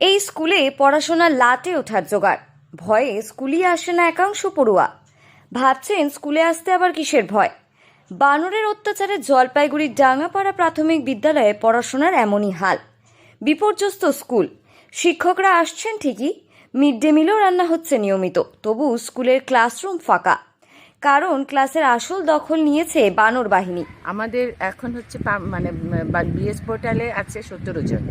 এই স্কুলে পড়াশোনার লাটে ওঠার জোগাড়, ভয়ে স্কুলই আসে না একাংশ পড়ুয়া। ভাবছেন স্কুলে আসতে আবার কিসের ভয়। বানরের অত্যাচারে জলপাইগুড়ির ডাঙ্গাপাড়া প্রাথমিক বিদ্যালয়ে পড়াশোনার এমনই হাল। বিপর্যস্ত স্কুল, শিক্ষকরা আসছেন ঠিকই, মিড ডে মিলও রান্না হচ্ছে নিয়মিত, তবু স্কুলের ক্লাসরুম ফাঁকা। কারণ ক্লাসের আসল দখল নিয়েছে বানর বাহিনী। আমাদের এখন হচ্ছে মানে বিএস পোর্টালে আছে 17 জন।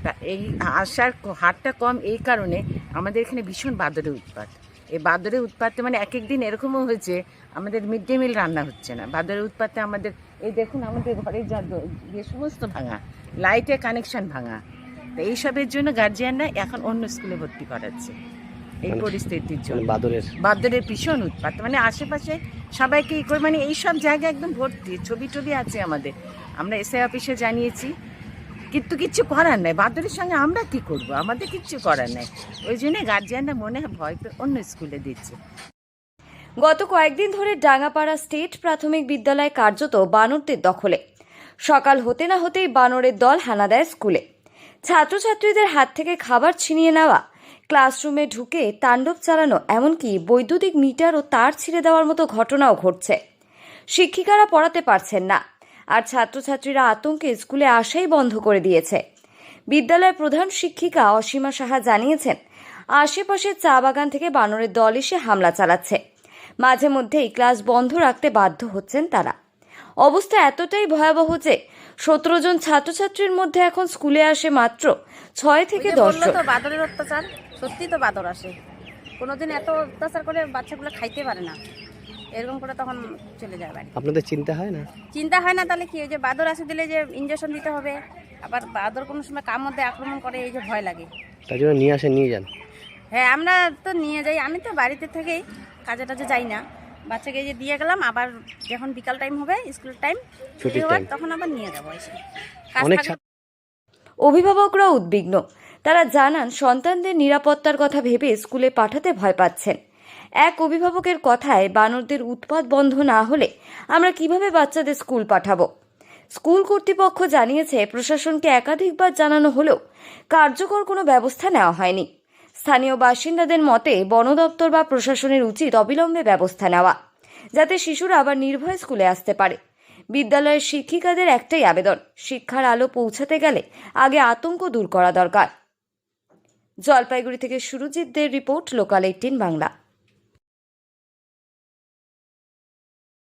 তা এই আসার হারটা কম এই কারণে আমাদের এখানে ভীষণ বাদরের উৎপাত। এই বাদরের উৎপাতে মানে এক একদিন এরকমও হয়েছে আমাদের মিড ডে মিল রান্না হচ্ছে না। বাদরের উৎপাতে আমাদের এই দেখুন আমাদের ঘরের যে সমস্ত ভাঙা, লাইটের কানেকশন ভাঙা। তো এইসবের জন্য গার্জিয়ানরা এখন অন্য স্কুলে ভর্তি করাচ্ছে। এই পরিস্থিতির জন্য বাদরের ভীষণ উৎপাত, মানে আশেপাশে সবাইকে মানে এইসব জায়গা একদম ভর্তি, ছবি টবি আছে আমাদের। আমরা এসআই অফিসে জানিয়েছি, কিন্তু কিচ্ছু করার নাই। বাদরের সঙ্গে আমরা কি করব, আমাদের কিচ্ছু করার নাই। ওই জন্য গার্জিয়ানরা মনে ভয় পেয়ে অন্য স্কুলে দিচ্ছে। গত কয়েকদিন ধরে ডাঙ্গাপাড়া স্টেট প্রাথমিক বিদ্যালয় কার্যত বানরদের দখলে। সকাল হতে না হতেই বানরের দল হানা দেয় স্কুলে। ছাত্রছাত্রীদের হাত থেকে খাবার ছিনিয়ে নেওয়া, ক্লাসরুমে ঢুকে তাণ্ডব চালানো, এমনকি বৈদ্যুতিক মিটার ও তার ছিঁড়ে দেওয়ার মতো ঘটনাও ঘটছে। শিক্ষিকারা পড়াতে পারছেন না, আর ছাত্রছাত্রীরা আতঙ্কে স্কুলে আসাই বন্ধ করে দিয়েছে। বিদ্যালয়ের প্রধান শিক্ষিকা অসীমা সাহা জানিয়েছেন, আশেপাশের চা বাগান থেকে বানরের দল এসে হামলা চালাচ্ছে। মাঝে মধ্যেই ক্লাস বন্ধ রাখতে বাধ্য হচ্ছেন তারা। অবস্থা এতটাই ভয়াবহ যে 17 জন ছাত্রছাত্রীর মধ্যে এখন স্কুলে আসে মাত্র 6 থেকে 10 জন। বাদরের অত্যাচার, সত্যি তো বাদর আসে। কোনোদিন এত অত্যাচার করে বাচ্চাগুলো খাইতে পারে না, এরকম করে তখন চলে যায় বাড়ি। আপনাদের চিন্তা হয় না? চিন্তা হয় না, তাহলে কি ওই যে বাদর আসে দিলে যে ইঞ্জেকশন দিতে হবে, আবার বাদর কোনো সময় কার মধ্যে আক্রমণ করে, এই যে ভয় লাগে। তার জন্য নিয়ে যান। হ্যাঁ, আমরা তো নিয়ে যাই। আমি তো বাড়িতে থেকেই কাজে টাজে যাই না, বাচ্চাকে যে দিয়ে গেলাম, আবার যখন বিকাল টাইম হবে, স্কুল টাইম ছুটি হবে, তখন আবার নিয়ে যাবো এসে। অভিভাবকরা উদ্বিগ্ন। তারা জানান, সন্তানদের নিরাপত্তার কথা ভেবে স্কুলে পাঠাতে ভয় পাচ্ছেন। এক অভিভাবকের কথায়, বানরদের উৎপাত বন্ধ না হলে আমরা কিভাবে বাচ্চাদের স্কুল পাঠাবো। স্কুল কর্তৃপক্ষ জানিয়েছে, প্রশাসনকে একাধিকবার জানানো হলেও কার্যকর কোনো ব্যবস্থা নেওয়া হয়নি। স্থানীয় বাসিন্দাদের মতে, বন দপ্তর বা প্রশাসনের উচিত অবিলম্বে ব্যবস্থা নেওয়া, যাতে শিশুরা আবার নির্ভয়ে স্কুলে আসতে পারে। বিদ্যালয়ের শিক্ষিকাদের একটাই আবেদন, শিক্ষার আলো পৌঁছাতে গেলে আগে আতঙ্ক দূর করা দরকার। জলপাইগুড়ি থেকে সুরজিৎ দের রিপোর্ট, লোকাল 18 বাংলা।